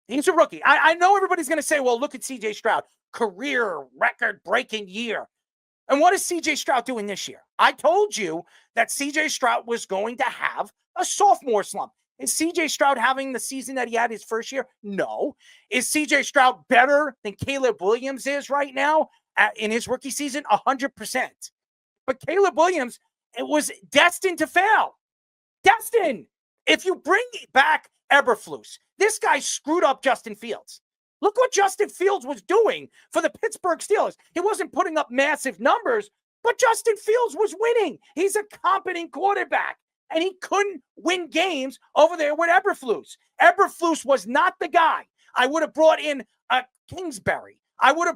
He's a rookie. I know everybody's going to say, well, look at C.J. Stroud, career record-breaking year. And what is C.J. Stroud doing this year? I told you that C.J. Stroud was going to have a sophomore slump. Is C.J. Stroud having the season that he had his first year? No. Is C.J. Stroud better than Caleb Williams is right now in his rookie season? 100%. But Caleb Williams, it was destined to fail. Destined. If you bring back Eberflus, this guy screwed up Justin Fields. Look what Justin Fields was doing for the Pittsburgh Steelers. He wasn't putting up massive numbers, but Justin Fields was winning. He's a competent quarterback, and he couldn't win games over there with Eberflus. Eberflus was not the guy. I would have brought in Kingsbury. I would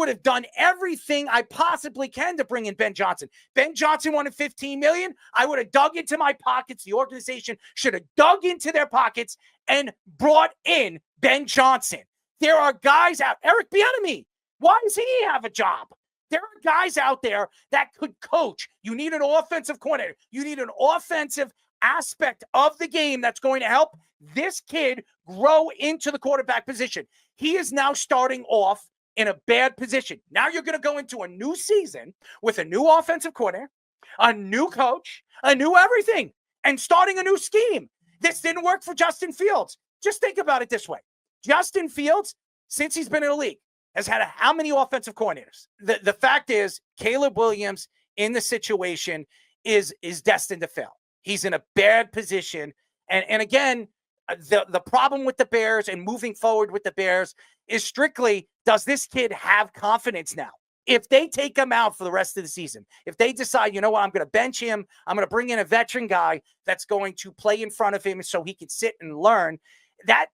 have done everything I possibly can to bring in Ben Johnson. Ben Johnson wanted $15 million. I would have dug into my pockets. The organization should have dug into their pockets and brought in Ben Johnson. There are guys out. Eric Bieniemy, why does he have a job? There are guys out there that could coach. You need an offensive coordinator. You need an offensive aspect of the game that's going to help this kid grow into the quarterback position. He is now starting off in a bad position. Now you're going to go into a new season with a new offensive coordinator, a new coach, a new everything, and starting a new scheme. This didn't work for Justin Fields. Just think about it this way. Justin Fields, since he's been in the league, has had how many offensive coordinators? The fact is, Caleb Williams in the situation is destined to fail. He's in a bad position. And again, the problem with the Bears and moving forward with the Bears is strictly, does this kid have confidence now? If they take him out for the rest of the season, if they decide, you know what, I'm going to bench him, I'm going to bring in a veteran guy that's going to play in front of him so he can sit and learn, that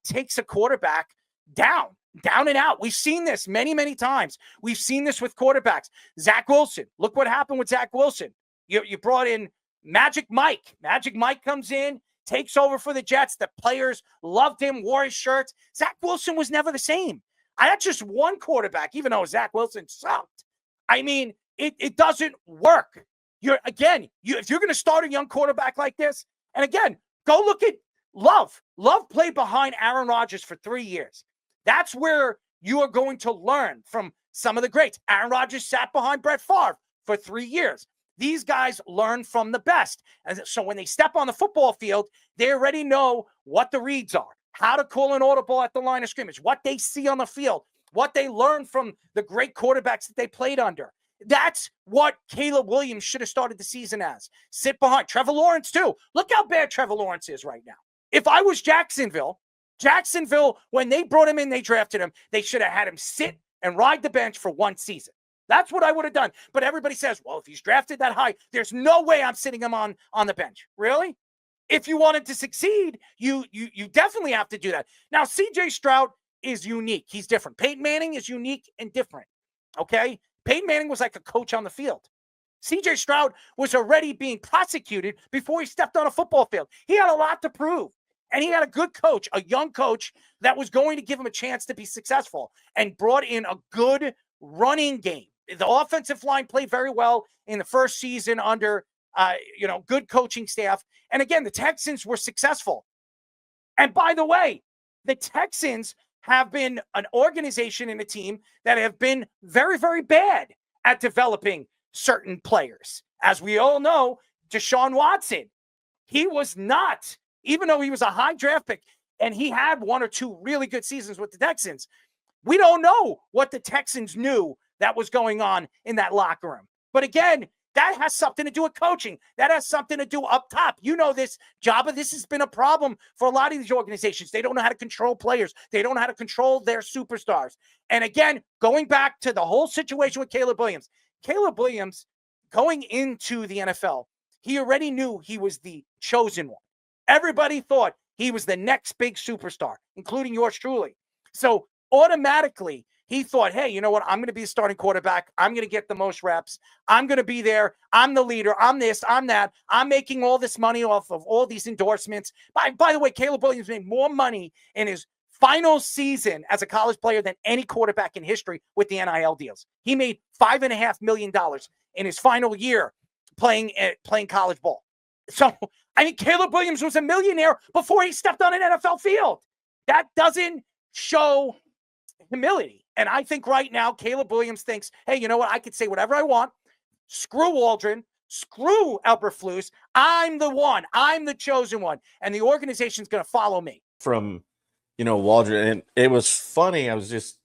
takes a quarterback down and out. We've seen this many, many times. We've seen this with quarterbacks. Zach Wilson, look what happened with Zach Wilson. You brought in Magic Mike. Magic Mike comes in, takes over for the Jets. The players loved him, wore his shirts. Zach Wilson was never the same. That's just one quarterback, even though Zach Wilson sucked. I mean, it doesn't work. If you're going to start a young quarterback like this, and again, go look at Love. Love played behind Aaron Rodgers for 3 years. That's where you are going to learn from some of the greats. Aaron Rodgers sat behind Brett Favre for 3 years. These guys learn from the best. And so when they step on the football field, they already know what the reads are, how to call an audible at the line of scrimmage, what they see on the field, what they learn from the great quarterbacks that they played under. That's what Caleb Williams should have started the season as. Sit behind. Trevor Lawrence, too. Look how bad Trevor Lawrence is right now. If I was Jacksonville, when they brought him in, they drafted him, they should have had him sit and ride the bench for one season. That's what I would have done. But everybody says, well, if he's drafted that high, there's no way I'm sitting him on the bench. Really? If you wanted to succeed, you definitely have to do that. Now, C.J. Stroud is unique. He's different. Peyton Manning is unique and different. Okay? Peyton Manning was like a coach on the field. C.J. Stroud was already being prosecuted before he stepped on a football field. He had a lot to prove. And he had a good coach, a young coach that was going to give him a chance to be successful and brought in a good running game. The offensive line played very well in the first season under, good coaching staff. And again, the Texans were successful. And by the way, the Texans have been an organization and a team that have been very, very bad at developing certain players. As we all know, Deshaun Watson, he was not, even though he was a high draft pick and he had 1 or 2 really good seasons with the Texans, we don't know what the Texans knew that was going on in that locker room. But again, that has something to do with coaching. That has something to do up top. You know this, Jabba. This has been a problem for a lot of these organizations. They don't know how to control players. They don't know how to control their superstars. And again, going back to the whole situation with Caleb Williams, going into the NFL, he already knew he was the chosen one. Everybody thought he was the next big superstar, including yours truly. So automatically, he thought, hey, you know what? I'm going to be a starting quarterback. I'm going to get the most reps. I'm going to be there. I'm the leader. I'm this. I'm that. I'm making all this money off of all these endorsements. By the way, Caleb Williams made more money in his final season as a college player than any quarterback in history with the NIL deals. He made $5.5 million in his final year playing college ball. So, I mean, Caleb Williams was a millionaire before he stepped on an NFL field. That doesn't show humility. And I think right now, Caleb Williams thinks, hey, you know what? I could say whatever I want. Screw Waldron. Screw Eberflus. I'm the one. I'm the chosen one. And the organization's going to follow me. From, Waldron. And it was funny. I was just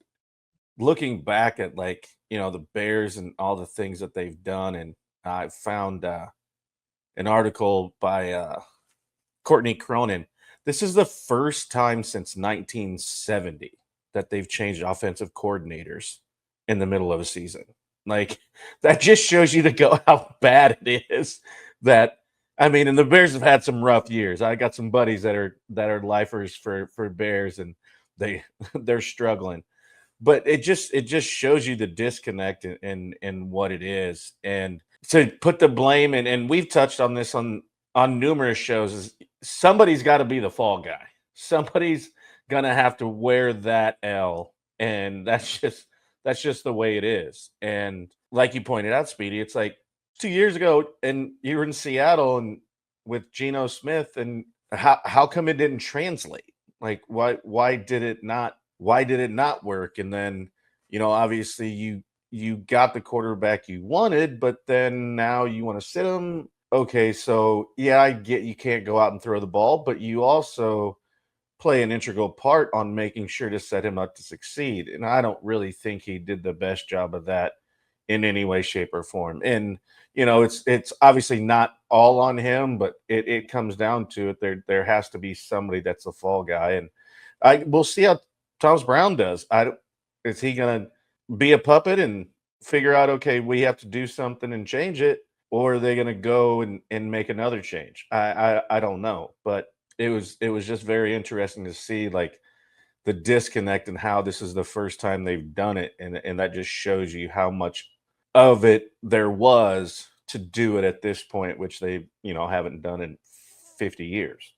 looking back at, like, the Bears and all the things that they've done. And I found an article by Courtney Cronin. This is the first time since 1970 that they've changed offensive coordinators in the middle of a season. Like, that just shows you how bad it is. And the Bears have had some rough years. I got some buddies that are lifers for Bears, and they're struggling. But it just shows you the disconnect in what it is. And to put the blame, and we've touched on this on numerous shows, is somebody's got to be the fall guy. Somebody's gonna have to wear that L, and that's just the way it is. And like you pointed out, Speedy, it's like 2 years ago, and you were in Seattle and with Geno Smith, and how come it didn't translate? Like, why did it not work? And then, obviously you got the quarterback you wanted, but then now you want to sit him. Okay, so yeah, I get you can't go out and throw the ball, but you also play an integral part on making sure to set him up to succeed. And I don't really think he did the best job of that in any way, shape, or form. And, it's obviously not all on him, but it comes down to it. There has to be somebody that's a fall guy. And we'll see how Thomas Brown does. Is he going to be a puppet and figure out, okay, we have to do something and change it? Or are they going to go and make another change? I don't know. But it was just very interesting to see, like, the disconnect and how this is the first time they've done it. And that just shows you how much of it there was to do it at this point, which they, haven't done in 50 years.